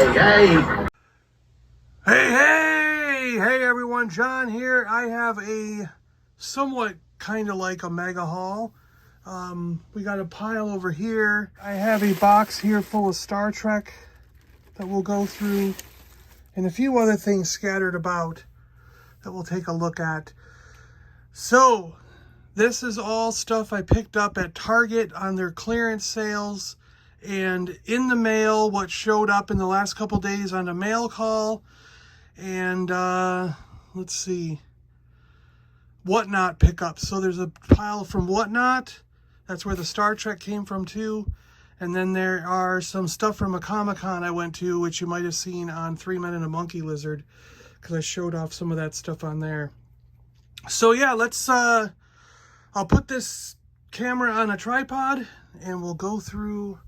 Hey everyone, John here. I have a somewhat kind of like a mega haul. We got a pile over here. I have a box here full of Star Trek that we'll go through, and a few other things scattered about that we'll take a look at. So this is all stuff I picked up at Target on their clearance sales, and in the mail, what showed up in the last couple days on a mail call. And let's see, Whatnot pickups. So there's a pile from Whatnot. That's where the Star Trek came from too. And then there are some stuff from a Comic-Con I went to, which you might have seen on 3 Men and a Monkey Lizard, because I showed off some of that stuff on there. So yeah, let's I'll put this camera on a tripod and we'll go through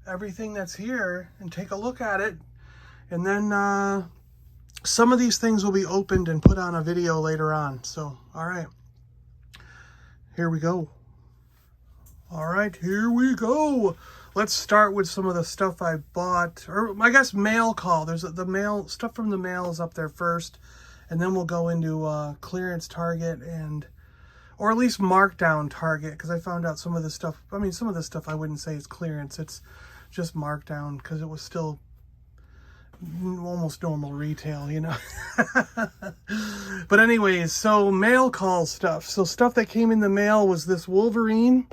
everything that's here and take a look at it. And then some of these things will be opened and put on a video later on. So, all right, here we go. All right, here we go. Let's start with some of the stuff I bought, or I guess mail call. There's the mail stuff from the mail is up there first, and then we'll go into clearance Target or at least markdown Target, because I found out some of the stuff. I mean, some of the stuff I wouldn't say is clearance. It's just markdown because it was still almost normal retail, you know. But anyways, so mail call stuff. So stuff that came in the mail was this Wolverine.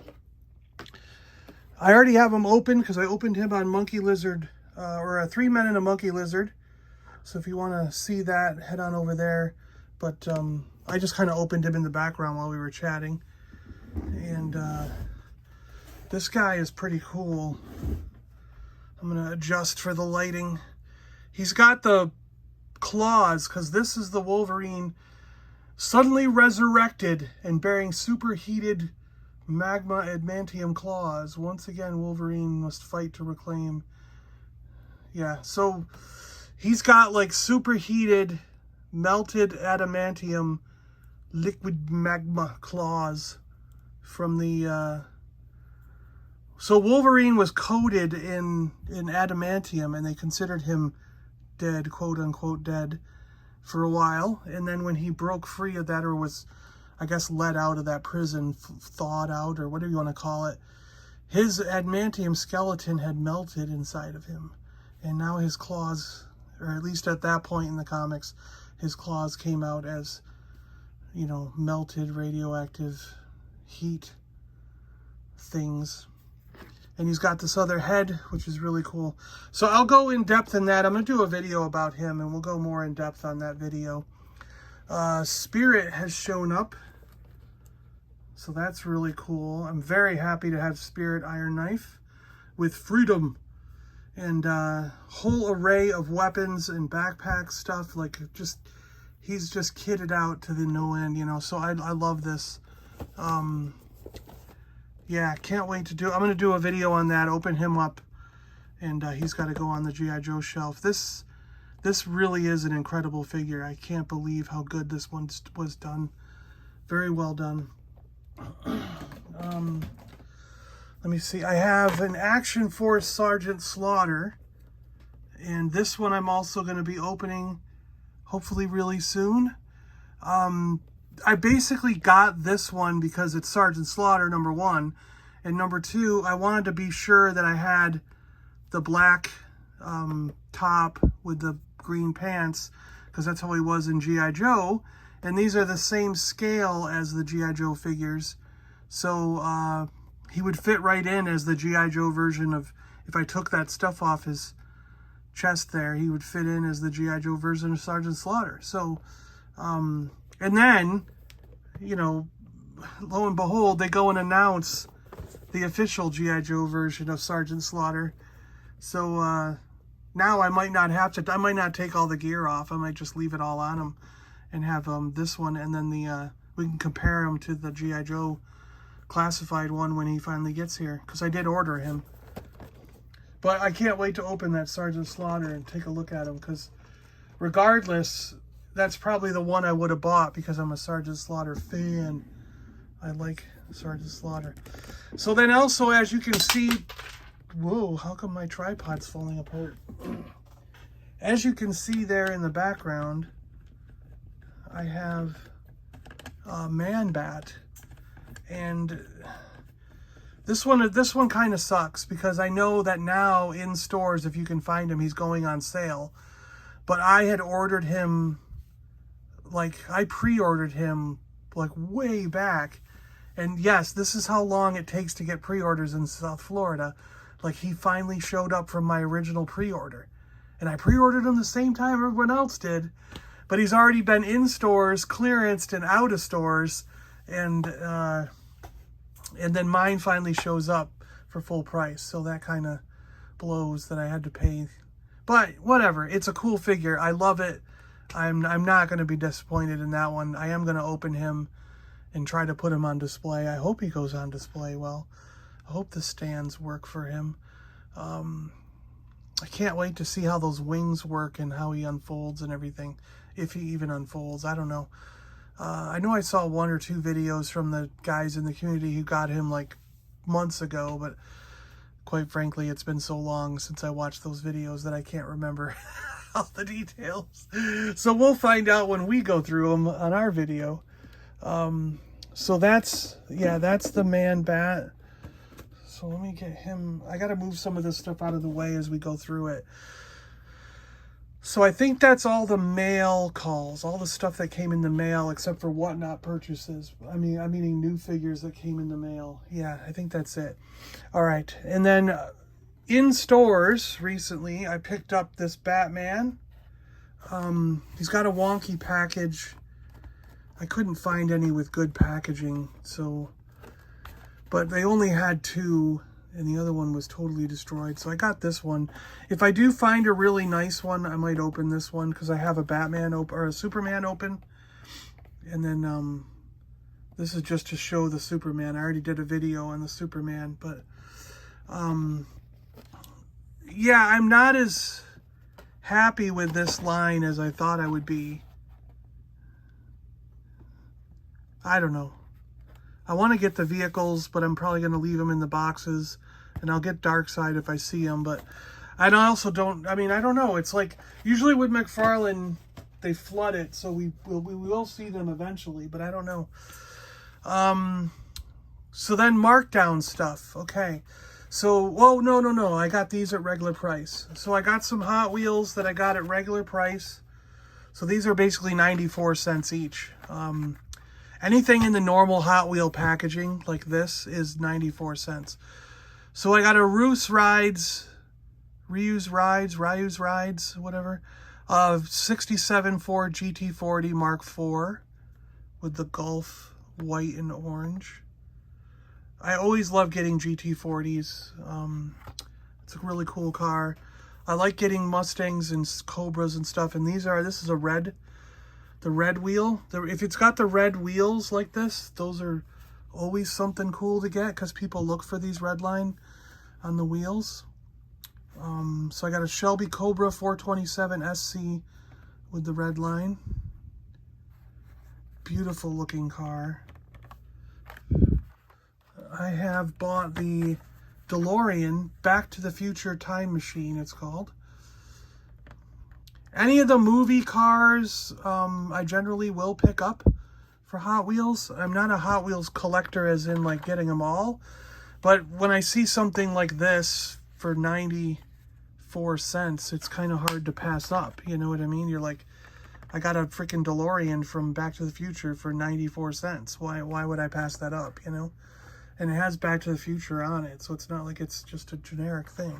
I already have him open because I opened him on Monkey Lizard, or a 3 Men and a Monkey Lizard. So if you want to see that, head on over there. But I just kind of opened him in the background while we were chatting. And this guy is pretty cool. I'm going to adjust for the lighting. He's got the claws, because this is the Wolverine suddenly resurrected and bearing superheated magma adamantium claws. Once again, Wolverine must fight to reclaim. Yeah, so he's got like superheated, melted adamantium, liquid magma claws from the... So Wolverine was coated in adamantium, and they considered him dead, quote unquote dead, for a while. And then when he broke free of that, or was, I guess, let out of that prison, thawed out, or whatever you want to call it, his adamantium skeleton had melted inside of him. And now his claws, or at least at that point in the comics, his claws came out as, you know, melted radioactive heat things. And he's got this other head, which is really cool. So I'll go in depth in that. I'm going to do a video about him, and we'll go more in depth on that video. Spirit has shown up. So that's really cool. I'm very happy to have Spirit Iron Knife with Freedom. And whole array of weapons and backpack stuff. Like, just, he's just kitted out to the no end, you know. So I love this. Yeah, can't wait to do. I'm going to do a video on that, open him up, and he's got to go on the G.I. Joe shelf. This really is an incredible figure. I can't believe how good this one was done. Very well done. Let me see. I have an Action Force Sergeant Slaughter, and this one I'm also going to be opening hopefully really soon. I basically got this one because it's Sergeant Slaughter, number one. And number two, I wanted to be sure that I had the black top with the green pants, because that's how he was in G.I. Joe. And these are the same scale as the G.I. Joe figures. So he would fit right in as the G.I. Joe version of, if I took that stuff off his chest there, he would fit in as the G.I. Joe version of Sergeant Slaughter. So, and then, you know, lo and behold, they go and announce the official G.I. Joe version of Sergeant Slaughter. So now I might not have to, I might not take all the gear off. I might just leave it all on him and have this one, and then the we can compare him to the G.I. Joe classified one when he finally gets here, because I did order him. But I can't wait to open that Sergeant Slaughter and take a look at him, because regardless, that's probably the one I would have bought, because I'm a Sergeant Slaughter fan. I like Sergeant Slaughter. So then also, as you can see, whoa, how come my tripod's falling apart? As you can see there in the background, I have a Man Bat, and this one kind of sucks because I know that now in stores, if you can find him, he's going on sale. But I had ordered him, like I pre-ordered him like way back. And yes, this is how long it takes to get pre-orders in South Florida. Like he finally showed up from my original pre-order. And I pre-ordered him the same time everyone else did. But he's already been in stores, clearanced and out of stores. And then mine finally shows up for full price. So that kind of blows that I had to pay. But whatever, it's a cool figure. I love it. I'm not going to be disappointed in that one. I am going to open him and try to put him on display. I hope he goes on display well. I hope the stands work for him. I can't wait to see how those wings work and how he unfolds and everything. If he even unfolds, I don't know. I know I saw 1 or 2 videos from the guys in the community who got him like months ago, but quite frankly, it's been so long since I watched those videos that I can't remember all the details. So we'll find out when we go through them on our video. So that's the Man Bat. So let me get him. I got to move some of this stuff out of the way as we go through it. So I think that's all the mail calls, all the stuff that came in the mail, except for Whatnot purchases. I'm meaning new figures that came in the mail. Yeah, I think that's it. All right. And then in stores recently, I picked up this Batman. He's got a wonky package. I couldn't find any with good packaging, but they only had 2. And the other one was totally destroyed. So I got this one. If I do find a really nice one, I might open this one because I have a Batman open or a Superman open. And then this is just to show the Superman. I already did a video on the Superman, but yeah, I'm not as happy with this line as I thought I would be. I don't know. I want to get the vehicles, but I'm probably going to leave them in the boxes, and I'll get Darkseid if I see them. But I also don't, I don't know. It's like, usually with McFarlane, they flood it, so we will see them eventually, but I don't know. So then markdown stuff. Okay. So, whoa, no. I got these at regular price. So I got some Hot Wheels that I got at regular price. So these are basically 94 cents each. Anything in the normal Hot Wheel packaging like this is 94 cents. So I got a Ryu's Rides, whatever, 67 Ford GT40 Mark IV with the Gulf white and orange. I always love getting GT40s. It's a really cool car. I like getting Mustangs and Cobras and stuff, and this is a red. The red wheel, if it's got the red wheels like this, those are always something cool to get because people look for these red line on the wheels. So I got a Shelby Cobra 427 SC with the red line. Beautiful looking car. I have bought the DeLorean Back to the Future Time Machine, it's called. Any of the movie cars, I generally will pick up for Hot Wheels. I'm not a Hot Wheels collector as in like getting them all. But when I see something like this for 94 cents, it's kind of hard to pass up. You know what I mean? You're like, I got a freaking DeLorean from Back to the Future for 94 cents. Why would I pass that up, you know? And it has Back to the Future on it, so it's not like it's just a generic thing.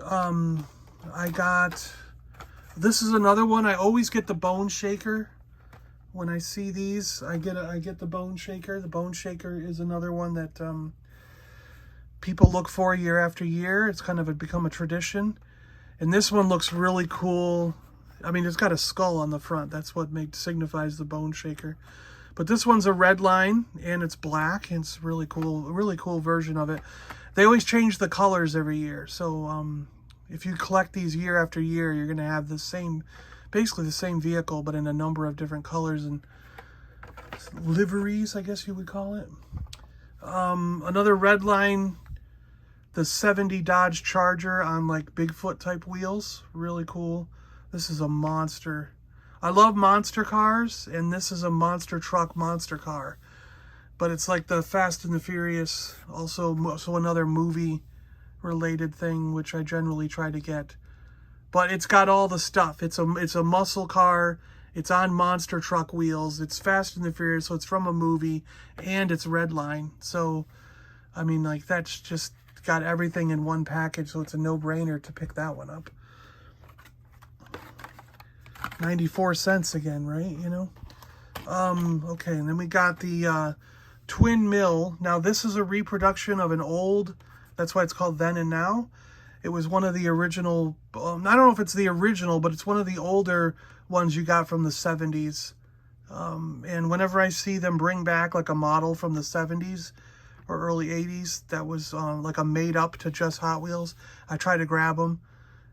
I got... This is another one. I always get the Bone Shaker. When I see these, I get the Bone Shaker. The Bone Shaker is another one that people look for year after year. It's kind of become a tradition. And this one looks really cool. It's got a skull on the front. That's what signifies the Bone Shaker. But this one's a red line, and it's black. And it's really cool. A really cool version of it. They always change the colors every year. So, if you collect these year after year, you're going to have basically the same vehicle, but in a number of different colors and liveries, I guess you would call it. Another red line the 70 Dodge Charger on like Bigfoot type wheels. Really cool. This is a monster. I love monster cars, and this is a monster truck monster car. But it's like the Fast and the Furious, also so another movie related thing, which I generally try to get. But it's got all the stuff. It's a muscle car. It's on monster truck wheels. It's Fast and the Furious, so it's from a movie, and it's Redline. So, I mean, like, that's just got everything in one package, so it's a no-brainer to pick that one up. 94 cents again, right? You know? Okay, and then we got the Twin Mill. Now, this is a reproduction of an old, that's why it's called Then and Now. It was one of the original, I don't know if it's the original, but it's one of the older ones you got from the 70s. And whenever I see them bring back like a model from the 70s or early 80s that was like a made up to just Hot Wheels, I try to grab them.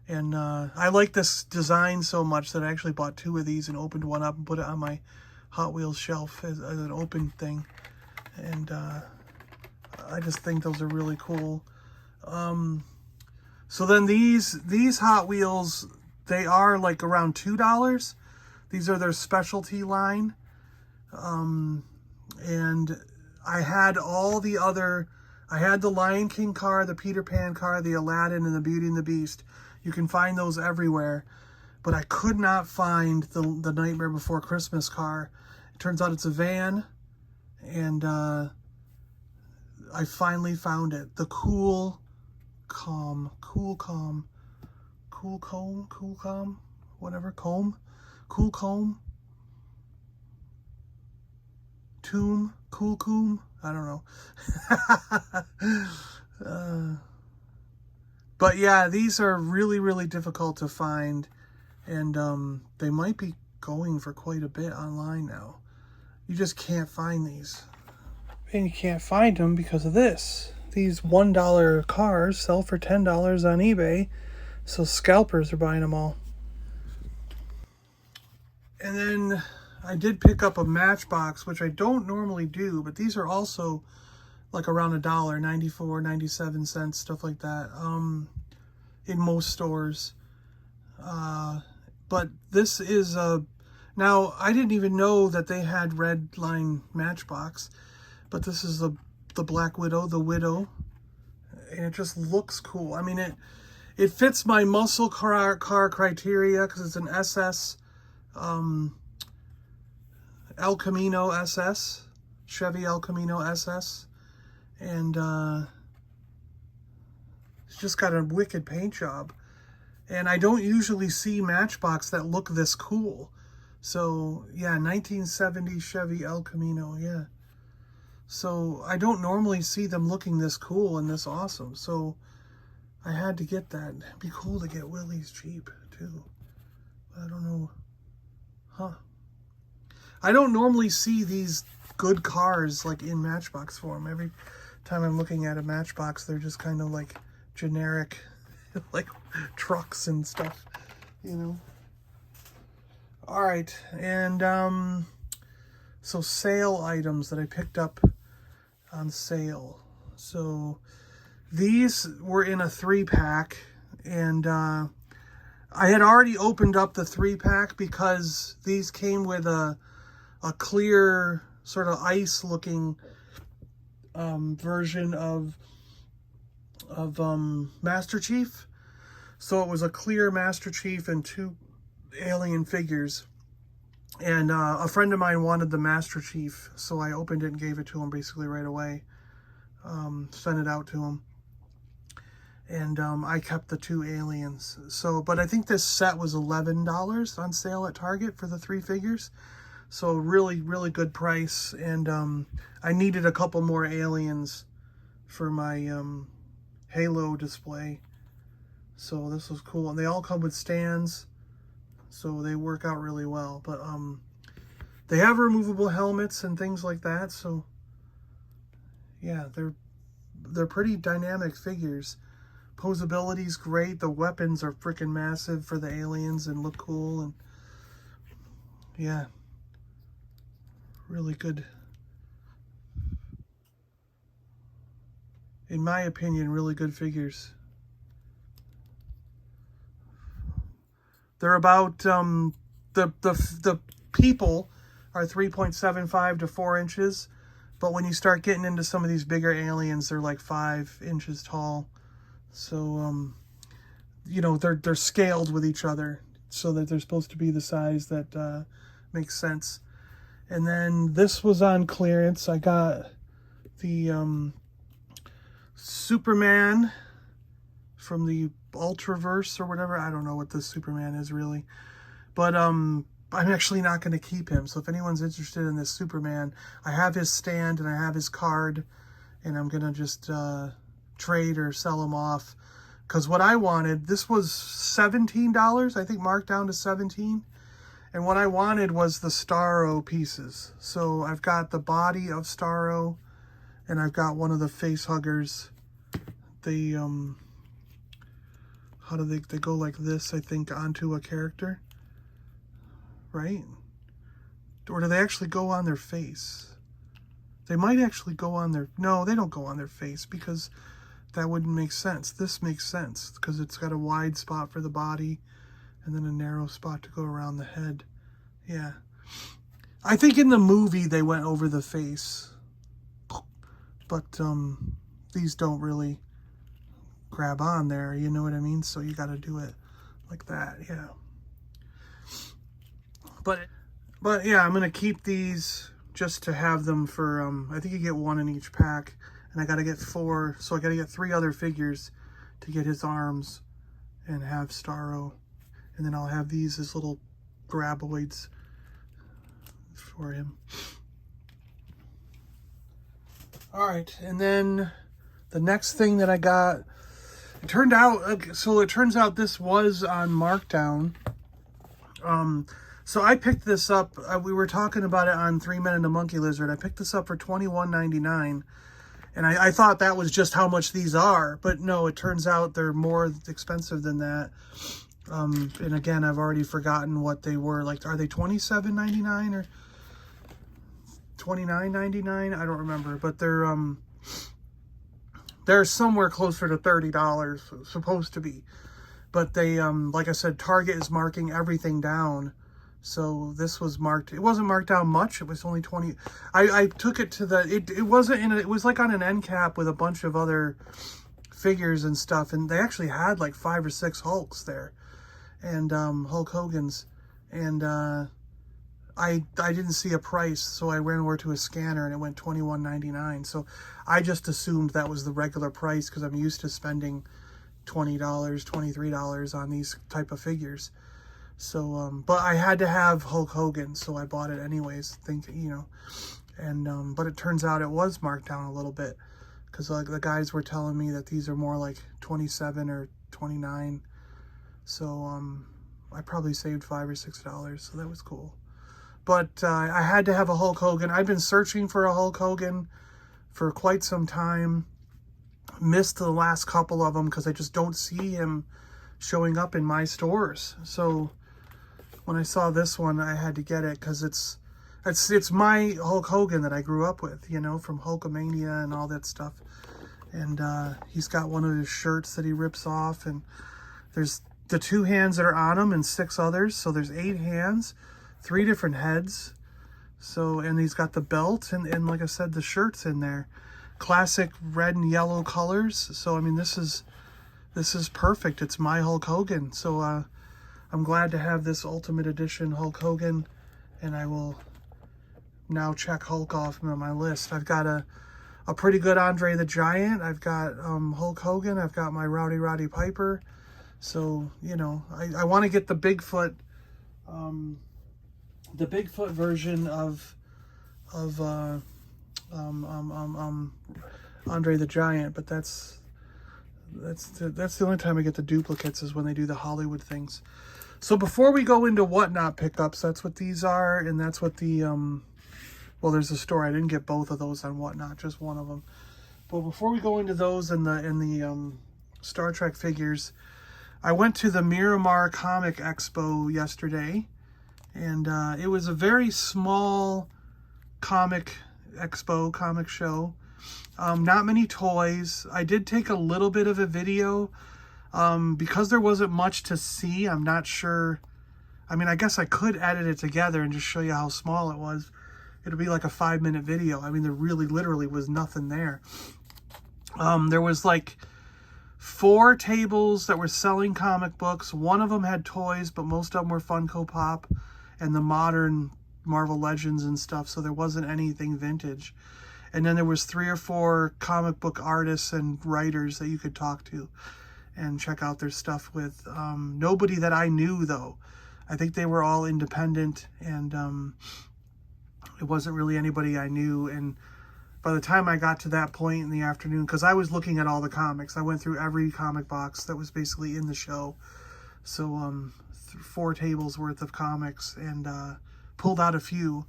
And I like this design so much that I actually bought 2 of these and opened one up and put it on my Hot Wheels shelf as an open thing. And I just think those are really cool. So then these Hot Wheels, they are like around $2. These are their specialty line. And I had all the other, I had the Lion King car, the Peter Pan car, the Aladdin, and the Beauty and the Beast. You can find those everywhere. But I could not find the Nightmare Before Christmas car. It turns out it's a van. And I finally found it. The Cool Calm, whatever, Comb, Cool Comb, Tomb, Cool Coom, I don't know. But yeah, these are really, really difficult to find, and they might be going for quite a bit online now. You just can't find these. And you can't find them because of this. These $1 cars sell for $10 on eBay, so scalpers are buying them all. And then I did pick up a Matchbox, which I don't normally do, but these are also like around $1, 94, 97 cents, stuff like that, in most stores. But this is now I didn't even know that they had Redline Matchbox, but this is the Black Widow, the Widow, and it just looks cool. I mean, it fits my muscle car criteria because it's an SS, El Camino SS, Chevy El Camino SS, and it's just got a wicked paint job. And I don't usually see Matchbox that look this cool. So yeah, 1970 Chevy El Camino, yeah. So I don't normally see them looking this cool and this awesome. So I had to get that. It'd be cool to get Willys cheap too. I don't know. Huh. I don't normally see these good cars like in Matchbox form. Every time I'm looking at a Matchbox, they're just kind of like generic like trucks and stuff, you know. All right, and so sale items that I picked up on sale. So these were in a 3-pack, and I had already opened up the 3-pack because these came with a clear sort of ice looking version of Master Chief. So it was a clear Master Chief and 2 alien figures. And a friend of mine wanted the Master Chief, so I opened it and gave it to him basically right away. Sent it out to him. And I kept the 2 aliens. So, but I think this set was $11 on sale at Target for the 3 figures. So really, really good price. And I needed a couple more aliens for my Halo display. So this was cool. And they all come with stands, so they work out really well. But they have removable helmets and things like that. So yeah, they're pretty dynamic figures. Posability's great. The weapons are freaking massive for the aliens and look cool. And yeah, really good. in my opinion, really good figures. They're about, the people are 3.75 to 4 inches. But when you start getting into some of these bigger aliens, they're like 5 inches tall. So, you know, they're scaled with each other so that they're supposed to be the size that makes sense. And then this was on clearance. I got the Superman from the Ultraverse or whatever. I don't know what this Superman is really. But I'm actually not going to keep him. So if anyone's interested in this Superman, I have his stand and I have his card. And I'm going to just trade or sell him off. Because what I wanted, this was $17, I think marked down to $17. And what I wanted was the Starro pieces. So I've got the body of Starro. And I've got one of the face huggers. They, how do they go like this, I think, onto a character? Right? Or do they actually go on their face? They might actually go on their... No, they don't go on their face because that wouldn't make sense. This makes sense because it's got a wide spot for the body and then a narrow spot to go around the head. Yeah. I think in the movie they went over the face. But these don't really grab on there, you know what I mean? So you got to do it like that, yeah. But yeah, I'm going to keep these just to have them for, I think you get 1 in each pack. And I got to get 4, so I got to get 3 other figures to get his arms and have Starro. And then I'll have these as little graboids for him. All right, and then the next thing that I got, it turned out, so it turns out this was on markdown. So I picked this up, we were talking about it on 3 Men and a Monkey Lizard. I picked this up for $21.99, and I thought that was just how much these are, but no, it turns out they're more expensive than that. And again, I've already forgotten what they were. Like, are they $27.99 or $29.99? I don't remember, but they're somewhere closer to $30, supposed to be. But they, like I said, Target is marking everything down. So this was marked, it wasn't marked down much. It was only 20. I took it to the, it wasn't in, it was like on an end cap with a bunch of other figures and stuff. And they actually had like 5 or 6 Hulks there and Hulk Hogan's. And I didn't see a price, so I ran over to a scanner and it went $21.99. So I just assumed that was the regular price because I'm used to spending $20, $23 on these type of figures. So, but I had to have Hulk Hogan, so I bought it anyways, thinking, you know, and, but it turns out it was marked down a little bit, because like the guys were telling me that these are more like 27 or 29, so, I probably saved $5 or $6, so that was cool. But, I had to have a Hulk Hogan. I've been searching for a Hulk Hogan for quite some time, missed the last couple of them, because I just don't see him showing up in my stores, so when I saw this one, I had to get it because it's my Hulk Hogan that I grew up with, you know, from Hulkamania and all that stuff. And he's got one of his shirts that he rips off, and there's the 2 hands that are on him and 6 others. So there's 8 hands, 3 different heads. So, and he's got the belt and like I said, the shirt's in there. Classic red and yellow colors. So, I mean, this is perfect. It's my Hulk Hogan. So, I'm glad to have this Ultimate Edition Hulk Hogan, and I will now check Hulk off on my list. I've got a pretty good Andre the Giant. I've got Hulk Hogan. I've got my Rowdy Roddy Piper. So, you know, I want to get the Bigfoot version of Andre the Giant, but that's the only time I get the duplicates is when they do the Hollywood things. So before we go into Whatnot pickups, that's what these are, and that's what the, well, there's a store. I didn't get both of those on Whatnot, just one of them. But before we go into those and the Star Trek figures, I went to the Miramar Comic Expo yesterday, and it was a very small comic expo, comic show. Not many toys. I did take a little bit of a video. Because there wasn't much to see, I'm not sure. I mean, I guess I could edit it together and just show you how small it was. It'll be like a 5-minute video. I mean, there really literally was nothing there. There was like 4 tables that were selling comic books. One of them had toys, but most of them were Funko Pop and the modern Marvel Legends and stuff, so there wasn't anything vintage. And then there was 3 or 4 comic book artists and writers that you could talk to and check out their stuff with. Nobody that I knew, though. I think they were all independent, and it wasn't really anybody I knew. And by the time I got to that point in the afternoon, because I was looking at all the comics, I went through every comic box that was basically in the show. So 4 tables worth of comics, and pulled out a few.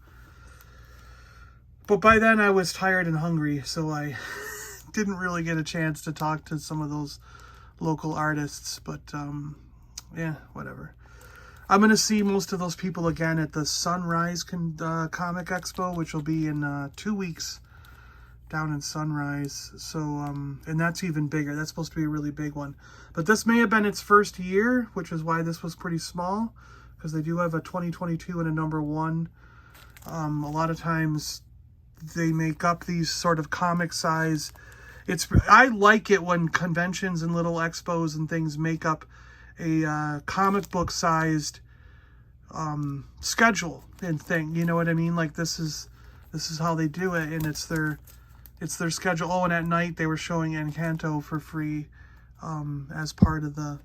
But by then I was tired and hungry, so I didn't really get a chance to talk to some of those local artists. But yeah, whatever. I'm going to see most of those people again at the Sunrise Comic Expo, which will be in 2 weeks down in Sunrise. So, and that's even bigger. That's supposed to be a really big one. But this may have been its first year, which is why this was pretty small, because they do have a 2022 and a number 1. A lot of times they make up these sort of comic size. I like it when conventions and little expos and things make up a comic book sized schedule and thing. You know what I mean? Like this is how they do it, and it's their schedule. Oh, and at night they were showing Encanto for free as part of the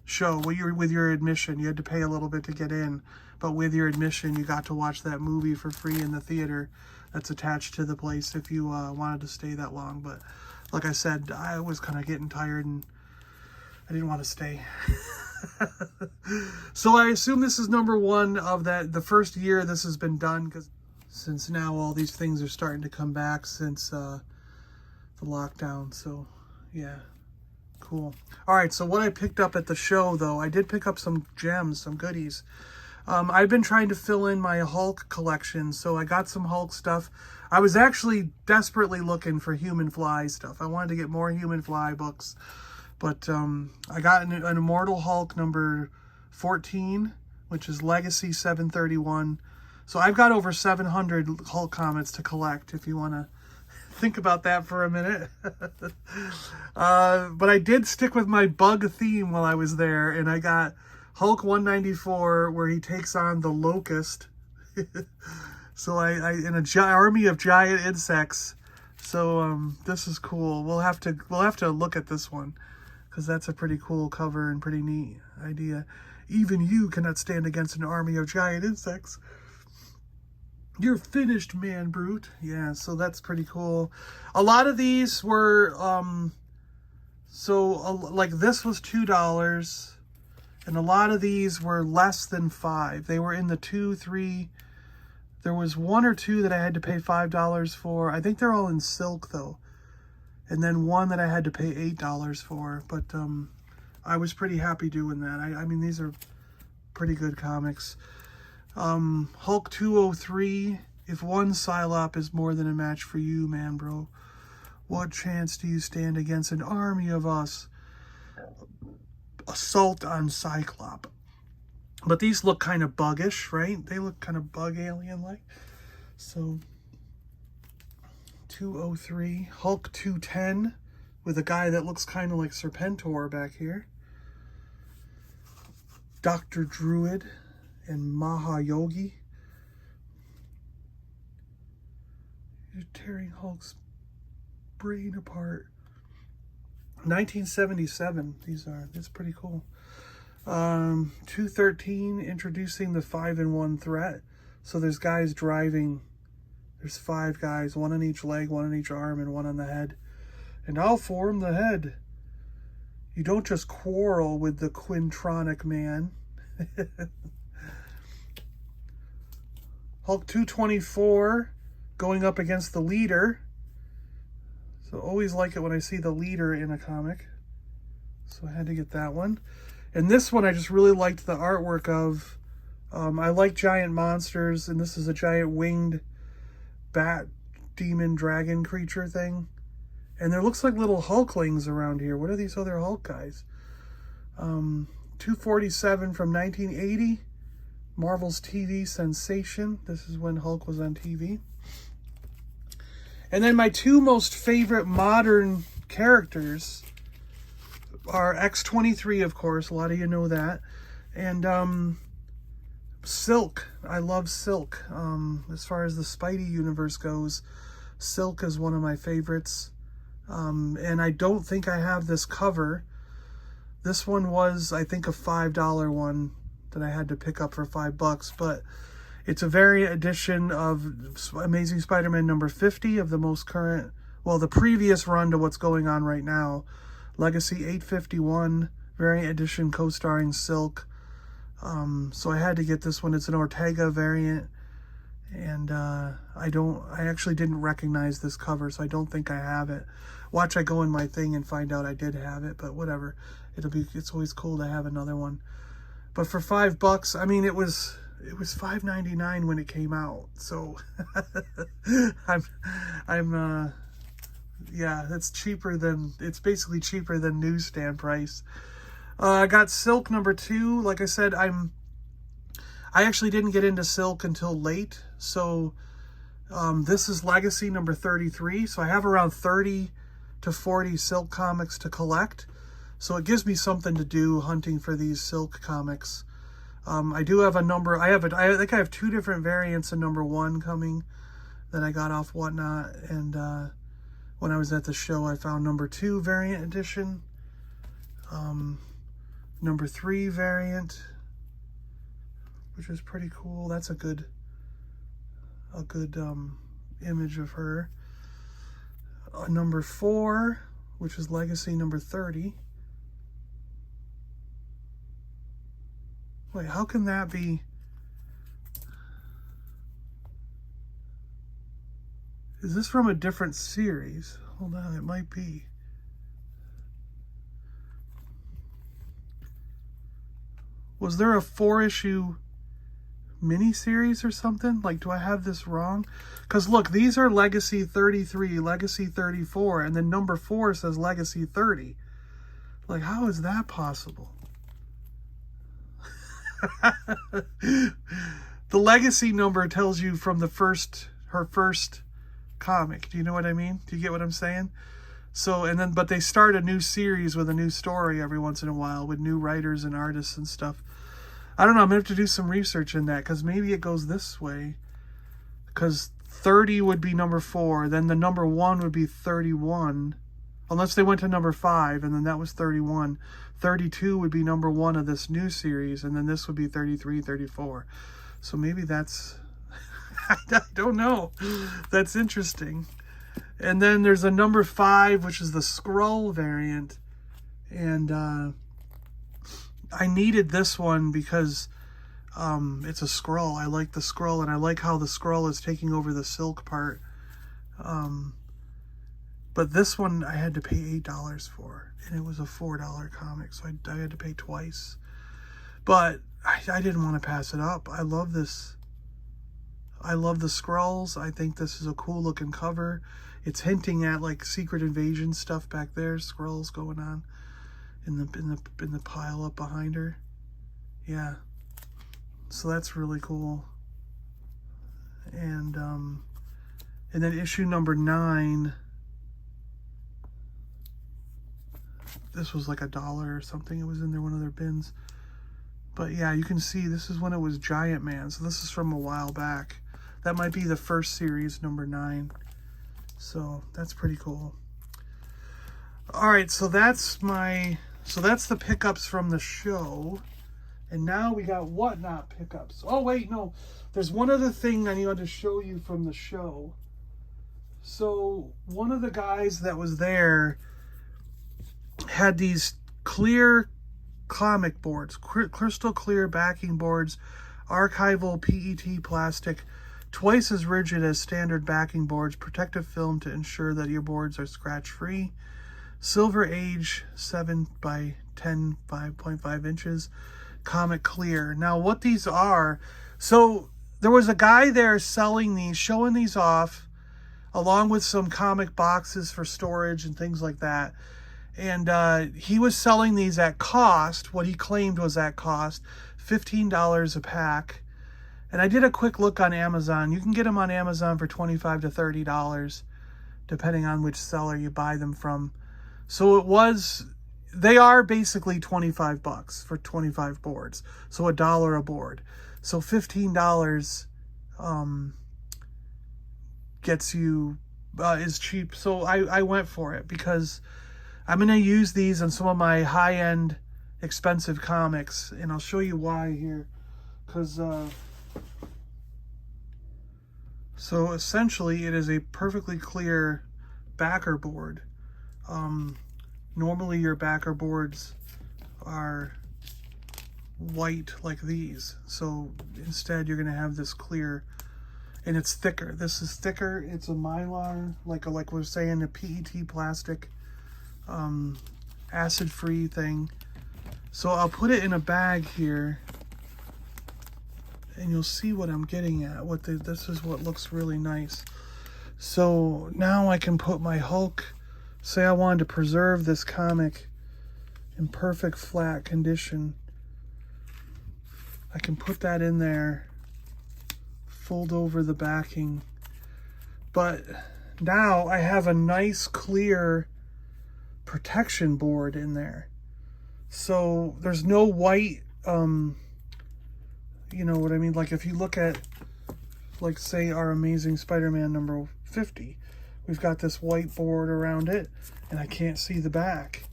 show. With your admission, you had to pay a little bit to get in, but with your admission you got to watch that movie for free in the theater that's attached to the place if you wanted to stay that long. But like I said, I was kind of getting tired and I didn't want to stay. So I assume this is number 1 of the first year this has been done, because since now all these things are starting to come back since the lockdown. So yeah, cool. All right, so what I picked up at the show, though, I did pick up some gems, some goodies. I've been trying to fill in my Hulk collection, so I got some Hulk stuff. I was actually desperately looking for Human Fly stuff. I wanted to get more Human Fly books, but I got an Immortal Hulk number 14, which is Legacy 731. So I've got over 700 Hulk comics to collect, if you want to think about that for a minute. But I did stick with my bug theme while I was there, and I got Hulk 194, where he takes on the Locust. So I in a army of giant insects. So this is cool. We'll have to look at this one, because that's a pretty cool cover and pretty neat idea. Even you cannot stand against an army of giant insects. You're finished, man brute. Yeah, so that's pretty cool. A lot of these were like this was $2, and a lot of these were less than $5. They were in the 2, 3. There was 1 or 2 that I had to pay $5 for. I think they're all in silk though. And then 1 that I had to pay $8 for. But I was pretty happy doing that. I mean, these are pretty good comics. Hulk 203. If one Psylop is more than a match for you, man, bro, what chance do you stand against an army of us? Assault on Cyclop. But these look kind of buggish, right? They look kind of bug alien-like. So 203. Hulk 210 with a guy that looks kind of like Serpentor back here. Dr. Druid and Mahayogi. You're tearing Hulk's brain apart. 1977. That's pretty cool. 213, introducing the 5-in-1 threat. So there's guys driving. There's 5 guys, 1 on each leg, 1 on each arm, and 1 on the head. And I'll form the head. You don't just quarrel with the Quintronic man. Hulk 224 going up against the Leader. So always like it when I see the Leader in a comic. So I had to get that one. And this one I just really liked the artwork of. I like giant monsters, and this is a giant winged bat demon dragon creature thing. And there looks like little Hulklings around here. What are these other Hulk guys? 247 from 1980. Marvel's TV sensation. This is when Hulk was on TV. And then my two most favorite modern characters are X-23, of course. A lot of you know that. And Silk. I love Silk. As far as the Spidey universe goes, Silk is one of my favorites. And I don't think I have this cover. This one was, I think, a $5 one that I had to pick up for $5, but it's a variant edition of Amazing Spider-Man number 50 of the most current, well, the previous run to what's going on right now. Legacy 851, variant edition, co-starring Silk. So I had to get this one. It's an Ortega variant, and I actually didn't recognize this cover, so I don't think I have it. Watch I go in my thing and find out I did have it, but whatever. It's always cool to have another one. But for $5, I mean, it was $5.99 when it came out. So yeah, it's basically cheaper than newsstand price. I got Silk number 2. Like I said, I actually didn't get into Silk until late. So this is Legacy number 33. So I have around 30 to 40 Silk comics to collect. So it gives me something to do hunting for these Silk comics. I do have a number. I think I have 2 different variants of number 1 coming that I got off Whatnot. And when I was at the show, I found number 2 variant edition. Number 3 variant, which is pretty cool. That's a good image of her. Number 4, which is Legacy number 30. Wait, how can that be? Is this from a different series? Hold on, it might be. Was there a 4-issue miniseries or something? Like, do I have this wrong? Because look, these are Legacy 33, Legacy 34, and then number 4 says Legacy 30. Like, how is that possible? The Legacy number tells you from her first comic. Do you know what I mean? Do you get what I'm saying? So, and then, but they start a new series with a new story every once in a while with new writers and artists and stuff. I don't know. I'm going to have to do some research in that, because maybe it goes this way. Because 30 would be number 4. Then the number 1 would be 31. Unless they went to number 5, and then that was 31. 32 would be number 1 of this new series, and then this would be 33, 34. So maybe that's... I don't know. That's interesting. And then there's a number 5, which is the Skrull variant. And I needed this one because it's a Skrull. I like the Skrull, and I like how the Skrull is taking over the Silk part. But this one I had to pay $8 for, and it was a $4 comic, so I had to pay twice. But I didn't want to pass it up. I love this. I love the Skrulls. I think this is a cool looking cover. It's hinting at like Secret Invasion stuff back there. Skrulls going on in the pile up behind her. Yeah. So that's really cool. And then issue number 9. This was like $1 or something. It was in there, one of their bins. But yeah, you can see this is when it was Giant Man. So this is from a while back. That might be the first series, number 9. So that's pretty cool. All right, so that's the pickups from the show. And now we got Whatnot pickups. Oh wait, no. There's one other thing I need to show you from the show. So one of the guys that was there had these clear comic boards, crystal clear backing boards, archival PET plastic, twice as rigid as standard backing boards, protective film to ensure that your boards are scratch free, silver age 7 by 10 5.5 inches, Comic Clear. Now what these are, so there was a guy there selling these, showing these off, along with some comic boxes for storage and things like that. And he was selling these at cost, what he claimed was at cost, $15 a pack. And I did a quick look on Amazon. You can get them on Amazon for $25 to $30, depending on which seller you buy them from. So they are basically 25 bucks for 25 boards. So $1 a board. So $15 gets you, is cheap. So I went for it because I'm going to use these on some of my high-end expensive comics. And I'll show you why here. Because, so essentially it is a perfectly clear backer board. Normally your backer boards are white like these. So instead you're going to have this clear, and it's thicker. This is thicker. It's a Mylar, like we're saying, a PET plastic, acid-free thing. So I'll put it in a bag here, and you'll see what I'm getting at. This is what looks really nice. So now I can put my Hulk, say I wanted to preserve this comic in perfect flat condition. I can put that in there, fold over the backing. But now I have a nice clear protection board in there. So there's no white, you know what I mean? Like if you look at, like say our Amazing Spider-Man number 50, we've got this white board around it and I can't see the back.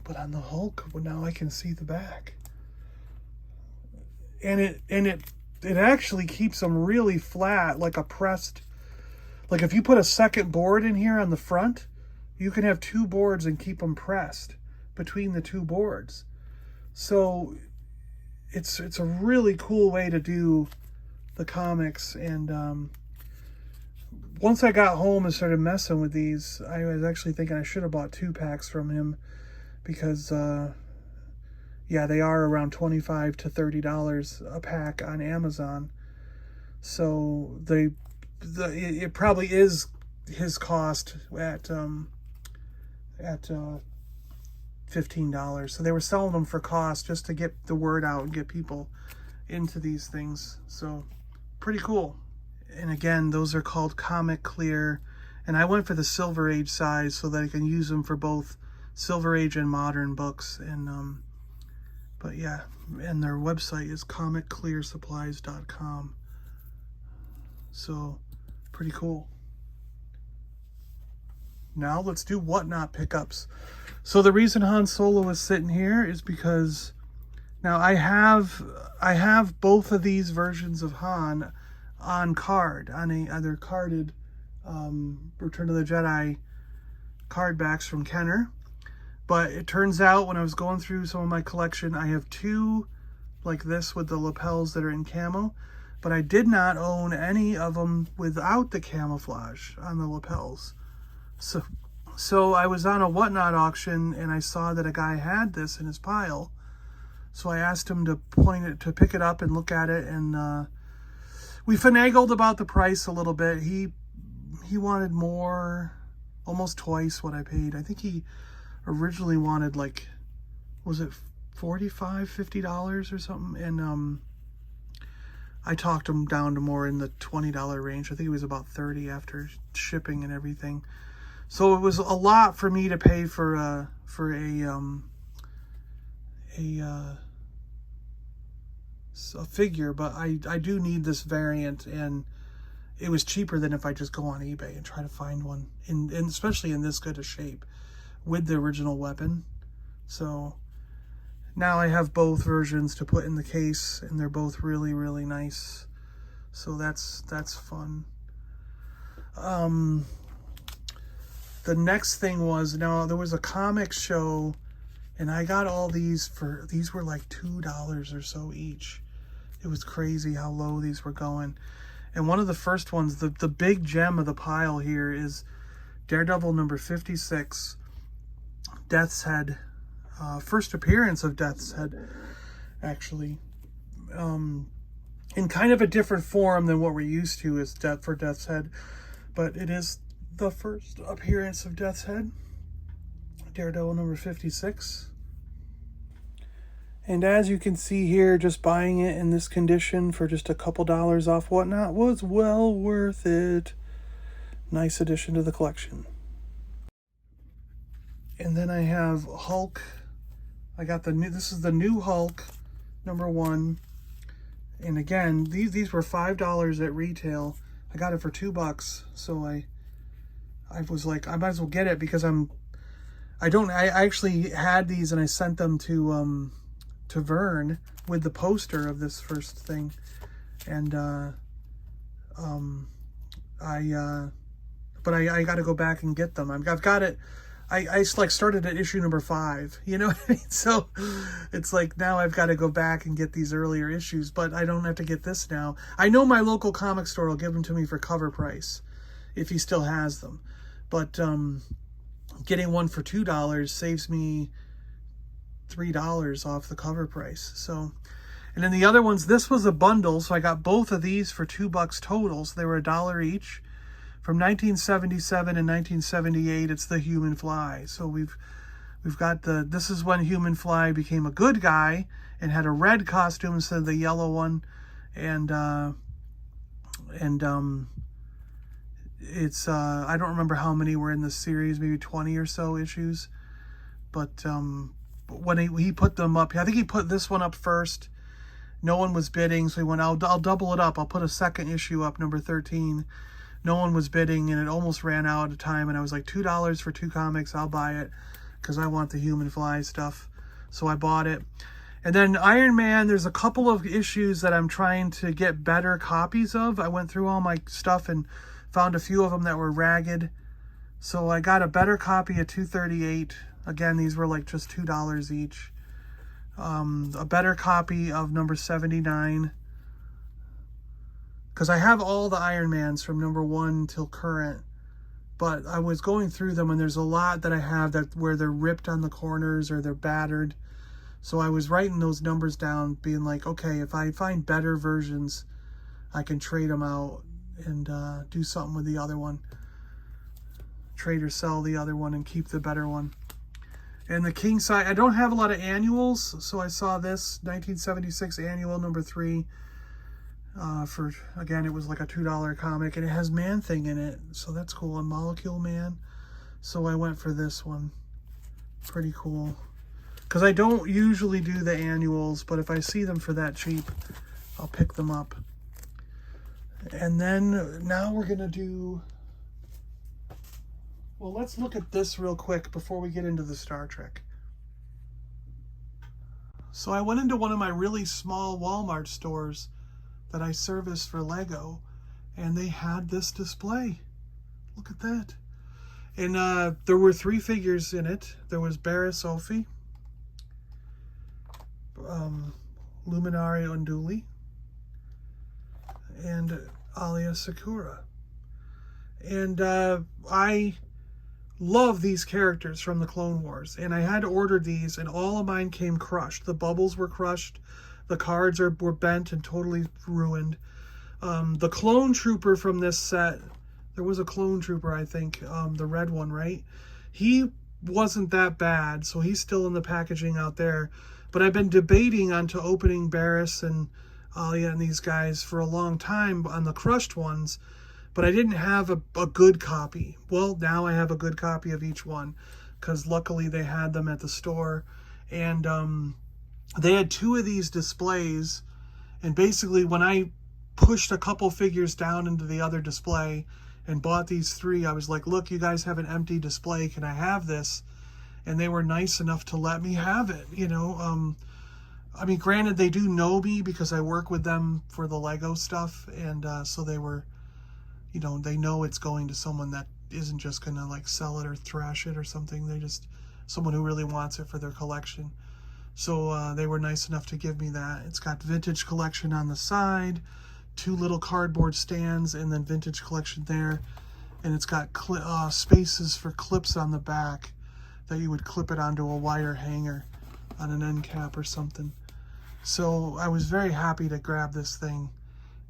But on the Hulk, well, now I can see the back. And it actually keeps them really flat, like a pressed, like if you put a second board in here on the front, you can have two boards and keep them pressed between the two boards. So it's a really cool way to do the comics. And once I got home and started messing with these, I was actually thinking I should have bought 2 packs from him, because yeah, they are around $25 to $30 a pack on Amazon. So it probably is his cost at $15. So they were selling them for cost just to get the word out and get people into these things. So pretty cool. And again, those are called Comic Clear. And I went for the Silver Age size so that I can use them for both Silver Age and modern books. And but yeah, and their website is comicclearsupplies.com. So pretty cool. Now let's do Whatnot pickups. So the reason Han Solo is sitting here is because now I have both of these versions of Han on card, on either carded Return of the Jedi card backs from Kenner. But it turns out when I was going through some of my collection, I have 2 like this with the lapels that are in camo, but I did not own any of them without the camouflage on the lapels. So I was on a Whatnot auction and I saw that a guy had this in his pile. So I asked him to pick it up and look at it, and we finagled about the price a little bit. He wanted more, almost twice what I paid. I think he originally wanted, like, was it $45, $50 or something? And I talked him down to more in the $20 range. I think it was about $30 after shipping and everything. So it was a lot for me to pay for a figure, but I do need this variant, and it was cheaper than if I just go on eBay and try to find one, and especially in this good a shape with the original weapon. So now I have both versions to put in the case, and they're both really, really nice. So that's fun. The next thing was, now there was a comic show, and I got all these were like $2 or so each. It was crazy how low these were going. And one of the first ones, the big gem of the pile here, is Daredevil number 56, Death's Head, first appearance of Death's Head. actually. In kind of a different form than what we're used to is for Death's Head. But it is the first appearance of Death's Head. Daredevil number 56. And as you can see here, just buying it in this condition for just a couple dollars off Whatnot was well worth it. Nice addition to the collection. And then I have Hulk. I got this is the new Hulk, number 1. And again, these were $5 at retail. I got it for $2, so I was like, I might as well get it because I actually had these and I sent them to Vern with the poster of this first thing, and but I got to go back and get them. I've got it. I like started at issue number 5, you know what I mean? So it's like now I've got to go back and get these earlier issues, but I don't have to get this now. I know my local comic store will give them to me for cover price if he still has them, but getting one for $2 saves me $3 off the cover price. So, and then the other ones, this was a bundle, so I got both of these for $2 total, so they were $1 each. From 1977 and 1978, it's the Human Fly. So we've got this is when Human Fly became a good guy and had a red costume instead of the yellow one, and it's I don't remember how many were in this series, maybe 20 or so issues, but when he put them up, I think he put this one up first. No one was bidding, so he went, I'll double it up. I'll put a second issue up, number 13. No one was bidding, and it almost ran out of time, and I was like, $2 for 2 comics, I'll buy it, because I want the Human Fly stuff. So I bought it. And then Iron Man, there's a couple of issues that I'm trying to get better copies of. I went through all my stuff and found a few of them that were ragged. So I got a better copy of 238. Again, these were like just $2 each. A better copy of number 79. Because I have all the Iron Mans from number 1 till current, but I was going through them and there's a lot that I have that where they're ripped on the corners or they're battered. So I was writing those numbers down, being like, okay, if I find better versions, I can trade them out and do something with the other one. Trade or sell the other one and keep the better one. And the king side, I don't have a lot of annuals, so I saw this 1976 annual number 3. For, again, it was like a $2 comic, and it has Man-Thing in it, so that's cool, a Molecule Man. So I went for this one. Pretty cool. Because I don't usually do the annuals, but if I see them for that cheap, I'll pick them up. And then now we're going to do... Well, let's look at this real quick before we get into the Star Trek. So I went into one of my really small Walmart stores that I serviced for Lego, and they had this display. Look at that. And there were 3 figures in it. There was Barriss Offee, Luminari Unduli, and Alia Sakura. And I love these characters from the Clone Wars, and I had ordered these, and all of mine came crushed. The bubbles were crushed. The cards were bent and totally ruined. The clone trooper from this set, there was a clone trooper, I think, the red one, right? He wasn't that bad, so he's still in the packaging out there. But I've been debating onto opening Barriss and Alia and these guys for a long time on the crushed ones, but I didn't have a good copy. Well, now I have a good copy of each one, because luckily they had them at the store. And they had 2 of these displays, and basically when I pushed a couple figures down into the other display and bought these 3, I was like, look, you guys have an empty display, can I have this? And they were nice enough to let me have it, you know. I mean, granted, they do know me because I work with them for the Lego stuff, and so they were, you know, they know it's going to someone that isn't just gonna like sell it or thrash it or something. They're just someone who really wants it for their collection. So they were nice enough to give me that. It's got Vintage Collection on the side, 2 little cardboard stands, and then Vintage Collection there. And it's got spaces for clips on the back that you would clip it onto a wire hanger on an end cap or something. So I was very happy to grab this thing.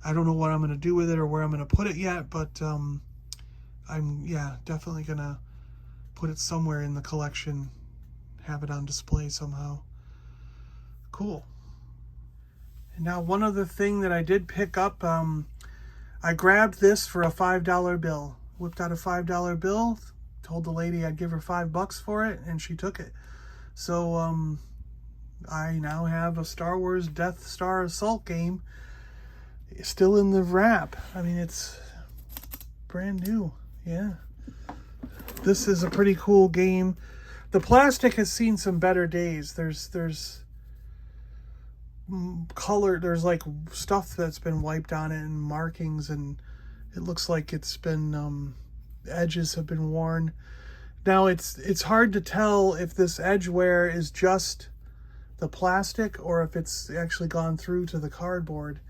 I don't know what I'm going to do with it or where I'm going to put it yet, but I'm, yeah, definitely going to put it somewhere in the collection, have it on display somehow. Cool. And now one other thing that I did pick up, I grabbed this for a $5 bill. Whipped out a $5 bill, told the lady I'd give her $5 for it, and she took it. So I now have a Star Wars Death Star Assault game still in the wrap. I mean, it's brand new. Yeah. This is a pretty cool game. The plastic has seen some better days. There's color, there's like stuff that's been wiped on it and markings, and it looks like it's been edges have been worn. Now it's hard to tell if this edge wear is just the plastic or if it's actually gone through to the cardboard.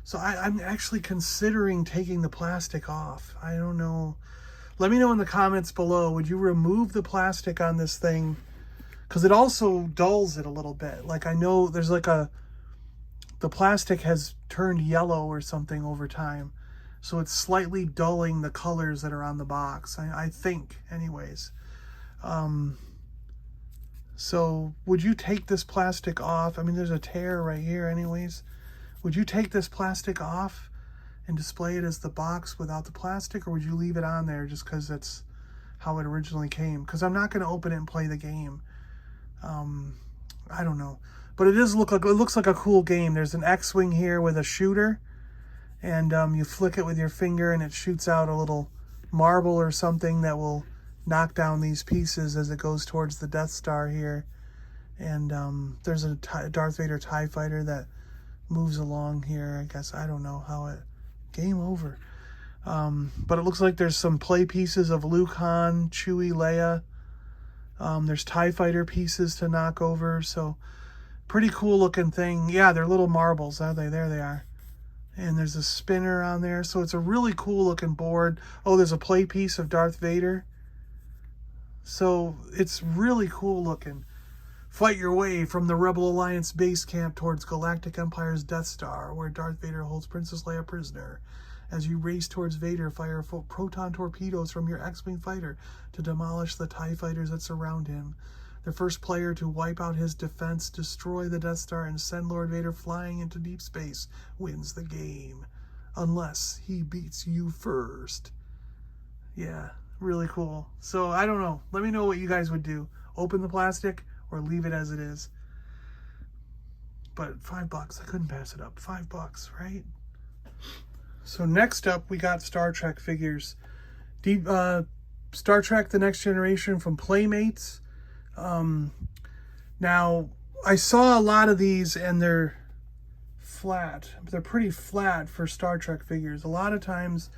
So I'm actually considering taking the plastic off. I don't know. Let me know in the comments below. Would you remove the plastic on this thing? Because it also dulls it a little bit. Like, I know there's like the plastic has turned yellow or something over time. So it's slightly dulling the colors that are on the box, I think, anyways. So would you take this plastic off? I mean, there's a tear right here anyways. Would you take this plastic off and display it as the box without the plastic, or would you leave it on there just because that's how it originally came? Because I'm not going to open it and play the game. I don't know. But it looks like a cool game. There's an X-Wing here with a shooter, and you flick it with your finger and it shoots out a little marble or something that will knock down these pieces as it goes towards the Death Star here. And there's a Darth Vader TIE fighter that moves along here. I guess, I don't know how it... Game over. But it looks like there's some play pieces of Luke, Han, Chewie, Leia. There's TIE fighter pieces to knock over. So pretty cool looking thing. Yeah, they're little marbles, are they? There they are. And there's a spinner on there. So it's a really cool looking board. Oh, there's a play piece of Darth Vader. So it's really cool looking. Fight your way from the Rebel Alliance base camp towards Galactic Empire's Death Star, where Darth Vader holds Princess Leia prisoner. As you race towards Vader, fire proton torpedoes from your X-Wing fighter to demolish the TIE fighters that surround him. The first player to wipe out his defense, destroy the Death Star, and send Lord Vader flying into deep space wins the game. Unless he beats you first. Yeah, really cool. So, I don't know. Let me know what you guys would do. Open the plastic or leave it as it is. But $5, I couldn't pass it up. $5, right? So next up, we got Star Trek figures. Star Trek The Next Generation from Playmates. Now, I saw a lot of these and they're flat. They're pretty flat for Star Trek figures. A lot of times,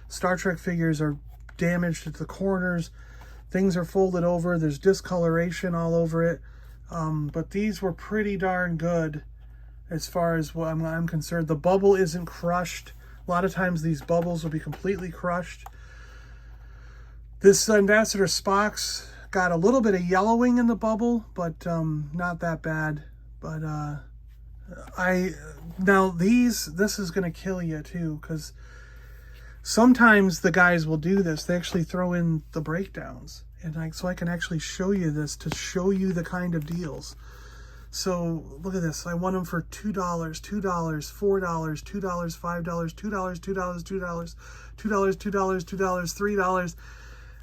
Star Trek figures are damaged at the corners. Things are folded over. There's discoloration all over it. But these were pretty darn good as far as what I'm concerned. The bubble isn't crushed. A lot of times these bubbles will be completely crushed. This Ambassador Spock's got a little bit of yellowing in the bubble, but not that bad. But now this is going to kill you too, because sometimes the guys will do this. They actually throw in the breakdowns. And so I can actually show you this to show you the kind of deals. So look at this. I won them for $2, $2, $4, $2, $5, $2, $2, $2, $2, $2, $3.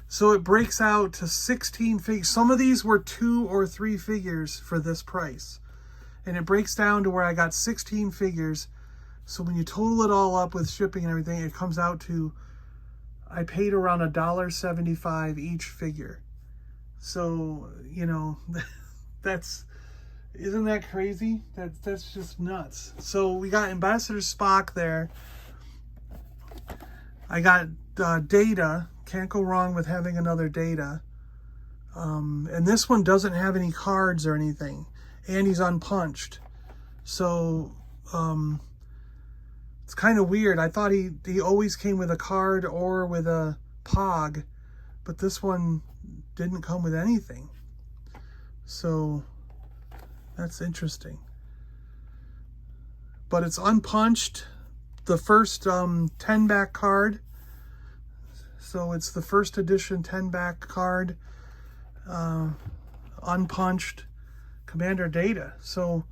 So it breaks out to 16 figures. Some of these were 2 or 3 figures for this price. And it breaks down to where I got 16 figures. So when you total it all up with shipping and everything, it comes out to, I paid around $1.75 each figure. So, you know, isn't that crazy? That's just nuts. So we got Ambassador Spock there. I got Data. Can't go wrong with having another Data. And this one doesn't have any cards or anything. And he's unpunched. So, it's kind of weird. I thought he always came with a card or with a Pog, but this one didn't come with anything. So that's interesting. but it's unpunched. The first 10 back card. So it's the first edition 10 back card, unpunched Commander Data. So,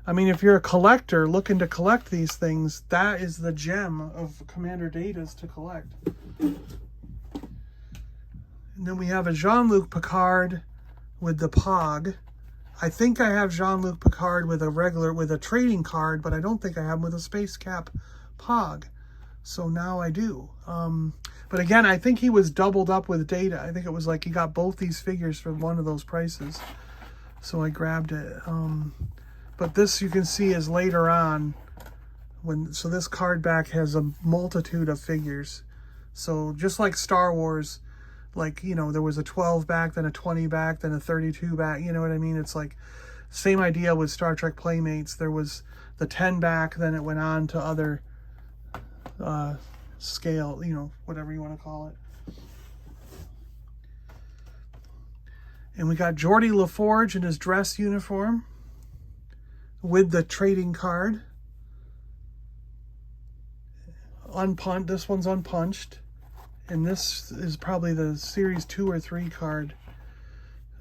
I mean, if you're a collector looking to collect these things, that is the gem of Commander Datas to collect. And then we have a Jean-Luc Picard with the POG. I think I have Jean-Luc Picard with a trading card, but I don't think I have him with a Space Cap POG. So now I do. But again, I think he was doubled up with Data. I think it was like he got both these figures for one of those prices. So I grabbed it. But this you can see is later on. So this card back has a multitude of figures. So just like Star Wars, like, you know, there was a 12 back, then a 20 back, then a 32 back. You know what I mean? It's like same idea with Star Trek Playmates. There was the 10 back, then it went on to other scale, you know, whatever you want to call it. And we got Geordi LaForge in his dress uniform with the trading card. Unpunched. This one's unpunched. And this is probably the Series 2 or 3 card.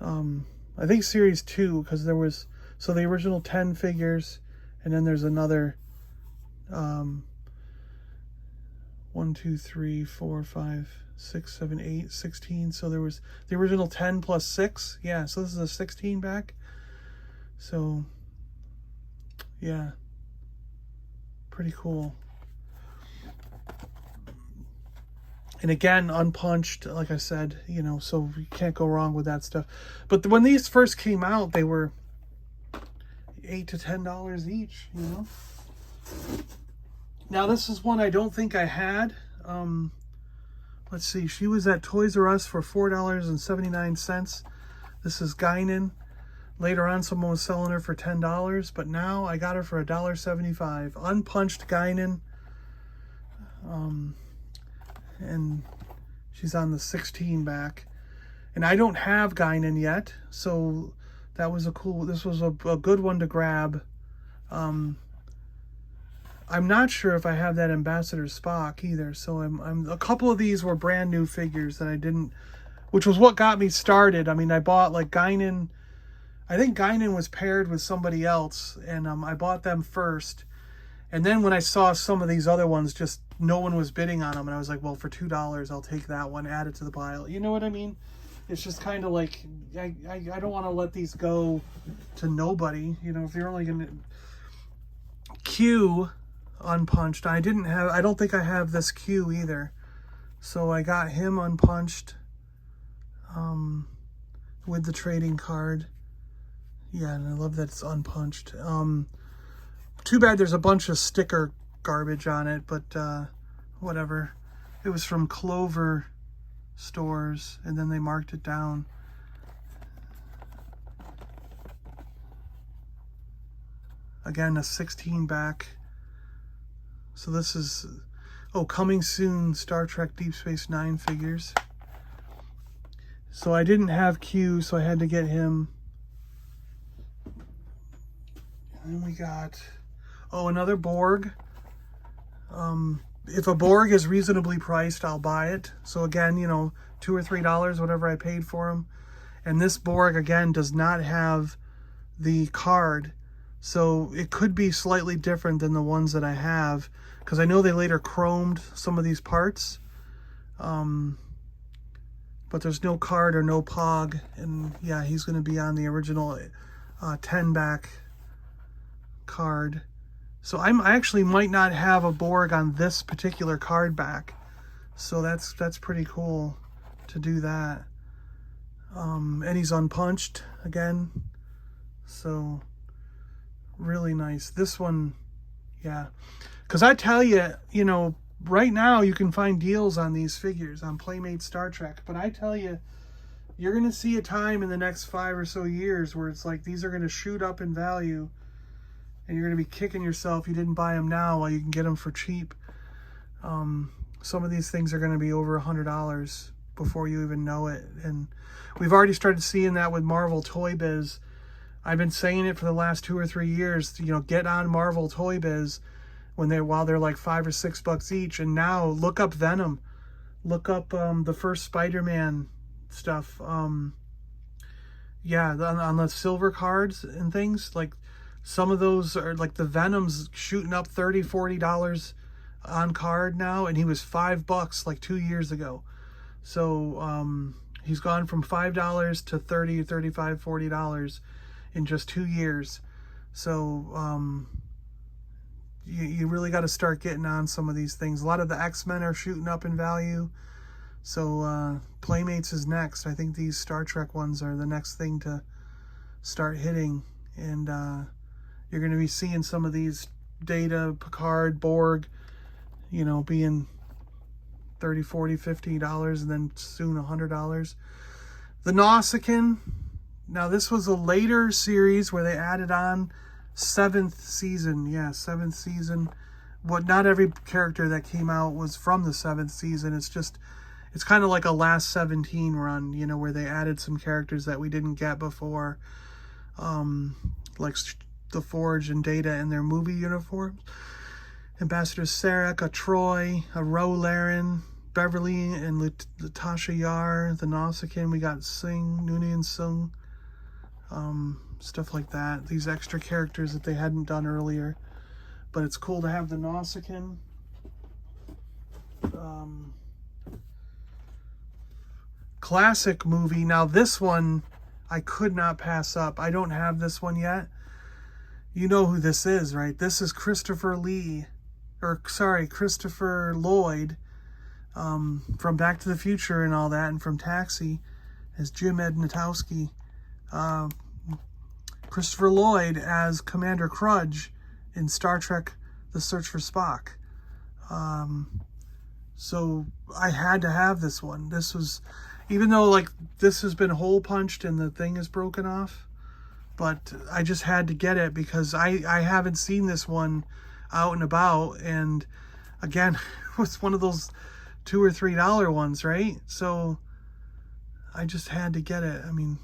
I think Series 2, because there was, so the original 10 figures, and then there's another 1, 2, 3, 4, 5, 6, 7, 8, 16. So there was the original 10 plus 6. Yeah, so this is a 16 back. So, yeah. Pretty cool. And again, unpunched, like I said, you know, so you can't go wrong with that stuff. But when these first came out, they were $8 to $10 each, you know. Now, this is one I don't think I had. Let's see. She was at Toys R Us for $4.79. This is Guinan. Later on, someone was selling her for $10, but now I got her for $1.75. Unpunched Guinan. And she's on the 16 back. And I don't have Guinan yet, so that was this was a good one to grab. I'm not sure if I have that Ambassador Spock either, so I'm a couple of these were brand new figures that I didn't, which was what got me started. I mean, I bought like Guinan. I think Guinan was paired with somebody else, and I bought them first. And then when I saw some of these other ones, just no one was bidding on them, and I was like, well, for $2, I'll take that one, add it to the pile. You know what I mean? It's just kind of like, I don't want to let these go to nobody. You know, if you're only going to... Q unpunched. I don't think I have this Q either. So I got him unpunched with the trading card. Yeah, and I love that it's unpunched. Too bad there's a bunch of sticker garbage on it, but whatever. It was from Clover Stores, and then they marked it down. Again, a 16 back. So this is, coming soon, Star Trek Deep Space Nine figures. So I didn't have Q, so I had to get him. And then we got, another Borg. If a Borg is reasonably priced, I'll buy it. So again, you know, $2 or $3, whatever I paid for him. And this Borg, again, does not have the card. So it could be slightly different than the ones that I have, because I know they later chromed some of these parts. But there's no card or no POG. And yeah, he's going to be on the original 10 back card. So I actually might not have a Borg on this particular card back. So that's pretty cool to do that. And he's unpunched again. So really nice. This one, yeah. Because I tell you, you know, right now you can find deals on these figures on Playmate Star Trek. But I tell you, you're going to see a time in the next 5 or so years where it's like these are going to shoot up in value. And you're going to be kicking yourself you didn't buy them now while you can get them for cheap. Some of these things are going to be over $100 before you even know it. And we've already started seeing that with Marvel Toy Biz. I've been saying it for the last 2 or 3 years, you know, get on Marvel Toy Biz while they're like $5 or $6 each. And now look up Venom. Look up the first Spider-Man stuff. Yeah, on the silver cards and things, like some of those are like the Venom's shooting up $30, $40 on card now, and he was $5 like 2 years ago. So he's gone from $5 to $30, $35, $40 in just 2 years. So you really got to start getting on some of these things. A lot of the X-Men are shooting up in value. So Playmates is next. I think these Star Trek ones are the next thing to start hitting. And you're going to be seeing some of these Data, Picard, Borg, you know, being $30, $40, $50, and then soon $100. The Nausicaan. Now, this was a later series where they added on 7th season. Yeah, 7th season. But not every character that came out was from the 7th season. It's kind of like a last 17 run, you know, where they added some characters that we didn't get before. Like the Forge and Data in their movie uniforms. Ambassador Sarek, a Troy, a Ro Laren, Beverly and Latasha Yar, the Nausicaan. We got Singh, Noonien Sung, stuff like that. These extra characters that they hadn't done earlier. But it's cool to have the Nausicaan. Classic movie. Now this one I could not pass up. I don't have this one yet. You know who this is, right? This is Christopher Lloyd from Back to the Future and all that, and from Taxi as Jim Ednatowski. Christopher Lloyd as Commander Crudge in Star Trek The Search for Spock. So I had to have this one. This was, even though like this has been hole punched and the thing is broken off, but I just had to get it because I haven't seen this one out and about. And again, it was one of those $2 or $3 ones, right? So I just had to get it. I mean,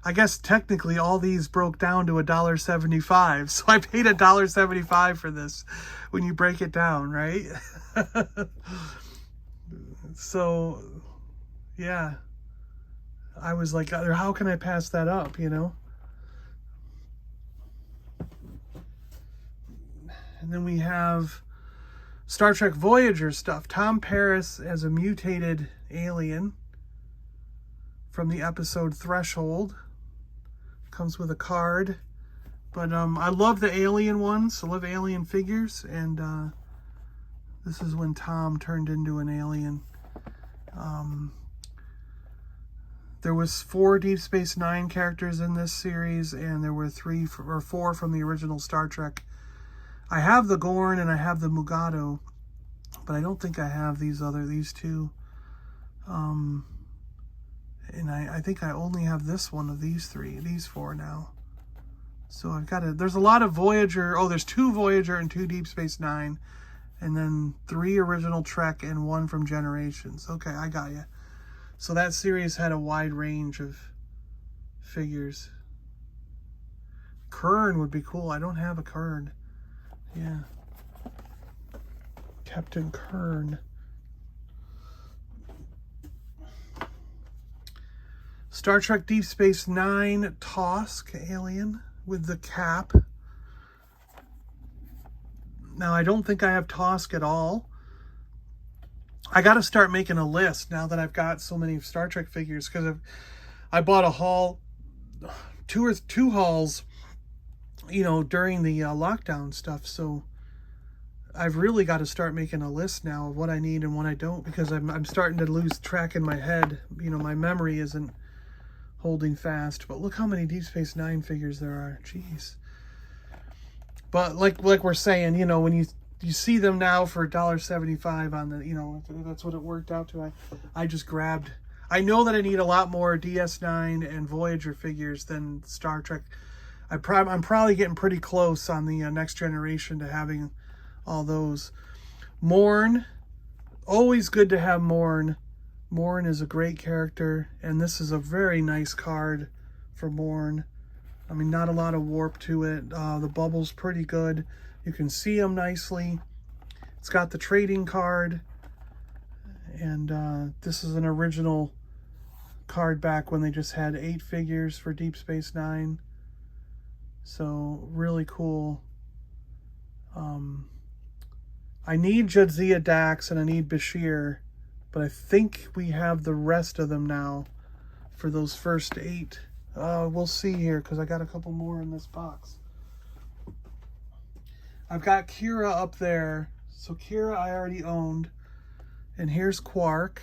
I guess technically all these broke down to $1.75. So I paid $1.75 for this when you break it down, right? So yeah, I was like, how can I pass that up, you know? And then we have Star Trek Voyager stuff. Tom Paris as a mutated alien from the episode Threshold. Comes with a card. But I love the alien ones. I love alien figures. And this is when Tom turned into an alien. There was 4 Deep Space Nine characters in this series, and there were 3 or 4 from the original Star Trek. I have the Gorn and I have the Mugato, but I don't think I have these two. And I think I only have this one of these 4 now. So I've got there's a lot of Voyager. Oh, there's 2 Voyager and 2 Deep Space Nine, and then 3 original Trek and 1 from Generations. Okay, I got you. So that series had a wide range of figures. Kern would be cool. I don't have a Kern. Yeah. Captain Kern. Star Trek Deep Space Nine Tosk alien with the cap. Now, I don't think I have Tosk at all. I got to start making a list now that I've got so many Star Trek figures, because I bought a haul, two hauls, you know, during the lockdown stuff. So I've really got to start making a list now of what I need and what I don't, because I'm starting to lose track in my head. You know, my memory isn't holding fast. But look how many Deep Space Nine figures there are. Jeez. But like we're saying, you know, when you see them now for $1.75 on the, you know, that's what it worked out to. I just grabbed. I know that I need a lot more DS9 and Voyager figures than Star Trek. I'm probably getting pretty close on the Next Generation to having all those. Morn, always good to have Morn. Morn is a great character, and this is a very nice card for Morn. I mean, not a lot of warp to it. The bubble's pretty good. You can see them nicely. It's got the trading card. And this is an original card back when they just had 8 figures for Deep Space Nine. So really cool. I need Jadzia Dax and I need Bashir, but I think we have the rest of them now for those first 8. We'll see here because I got a couple more in this box. I've got Kira up there. So Kira I already owned. And here's Quark.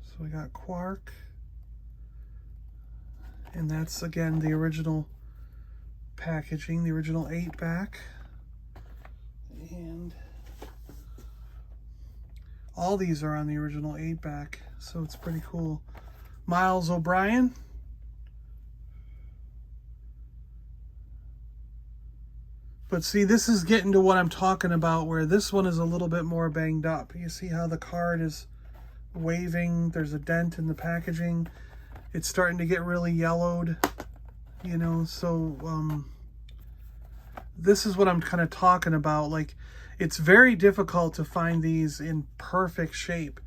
So we got Quark. And that's, again, the original packaging, the original 8-pack. And all these are on the original 8-pack, so it's pretty cool. Miles O'Brien. But see, this is getting to what I'm talking about, where this one is a little bit more banged up. You see how the card is waving? There's a dent in the packaging. It's starting to get really yellowed, you know, so this is what I'm kind of talking about. Like, it's very difficult to find these in perfect shape.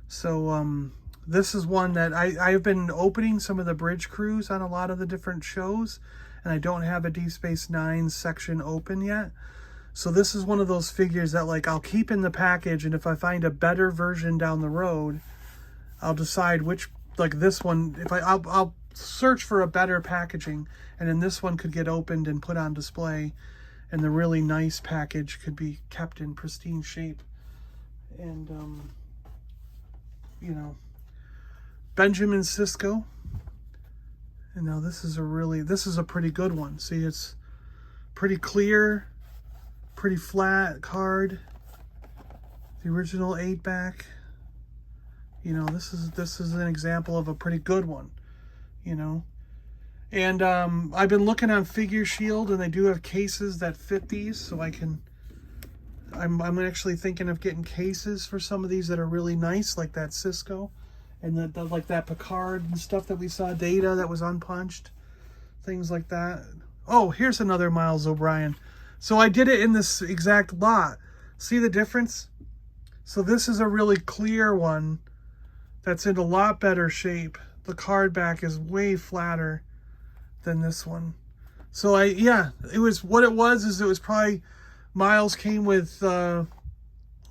So this is one that I've been opening some of the bridge crews on a lot of the different shows, and I don't have a Deep Space Nine section open yet. So this is one of those figures that, like, I'll keep in the package, and if I find a better version down the road, I'll decide which, like this one, if I'll search for a better packaging, and then this one could get opened and put on display, and the really nice package could be kept in pristine shape. And you know, Benjamin Sisko. And now this is a pretty good one. See, it's pretty clear, pretty flat card. The original 8-pack. You know, this is an example of a pretty good one, you know. And I've been looking on Figure Shield, and they do have cases that fit these, so I'm actually thinking of getting cases for some of these that are really nice, like that Sisko, and like that Picard and stuff that we saw, Data that was unpunched, things like that. Oh, here's another Miles O'Brien. So I did it in this exact lot. See the difference? So this is a really clear one that's in a lot better shape. The card back is way flatter than this one. So it was probably Miles came with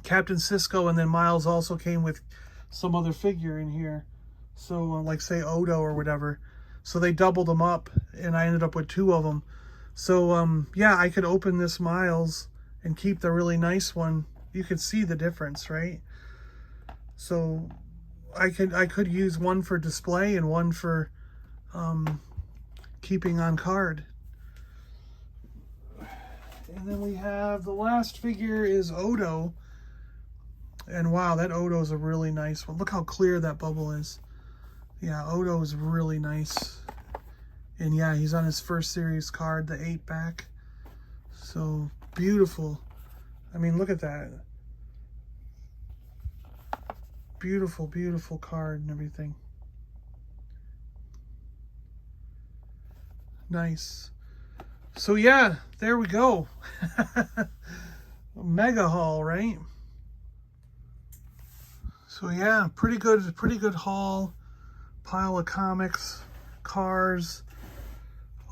Captain Sisko, and then Miles also came with some other figure in here. So like say Odo or whatever. So they doubled them up, and I ended up with 2 of them. So yeah, I could open this Miles and keep the really nice one. You could see the difference, right? So I could use one for display and one for keeping on card. And then we have the last figure is Odo. And wow, that Odo is a really nice one. Look how clear that bubble is. Yeah, Odo is really nice. And yeah, he's on his first series card, the 8-pack. So beautiful. I mean, look at that. Beautiful, beautiful card and everything. Nice. So yeah, there we go. Mega haul, right? So yeah, pretty good haul. Pile of comics, cars,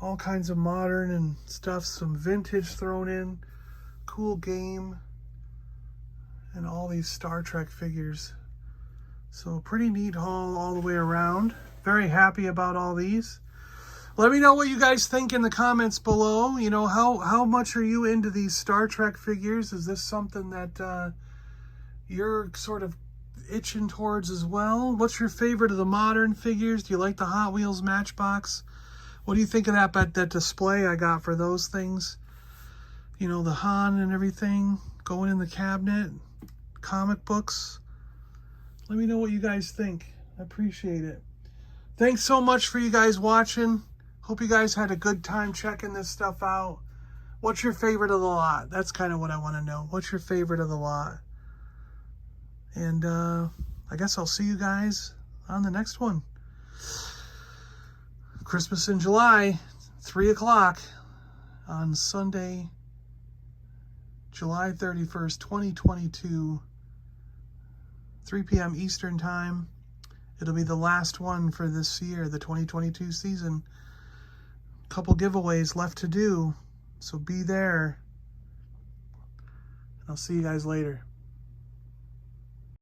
all kinds of modern and stuff, some vintage thrown in, cool game, and all these Star Trek figures. So pretty neat haul all the way around. Very happy about all these. Let me know what you guys think in the comments below. You know, how much are you into these Star Trek figures? Is this something that you're sort of itching towards as well? What's your favorite of the modern figures? Do you like the Hot Wheels Matchbox? What do you think of that display I got for those things? You know, the Han and everything going in the cabinet, comic books. Let me know what you guys think. I appreciate it. Thanks so much for you guys watching. Hope you guys had a good time checking this stuff out. What's your favorite of the lot? That's kind of what I want to know. What's your favorite of the lot? And I guess I'll see you guys on the next one. Christmas in July, 3 o'clock on Sunday, July 31st, 2022, 3 p.m. Eastern Time. It'll be the last one for this year, the 2022 season. Couple giveaways left to do, so be there. I'll see you guys later.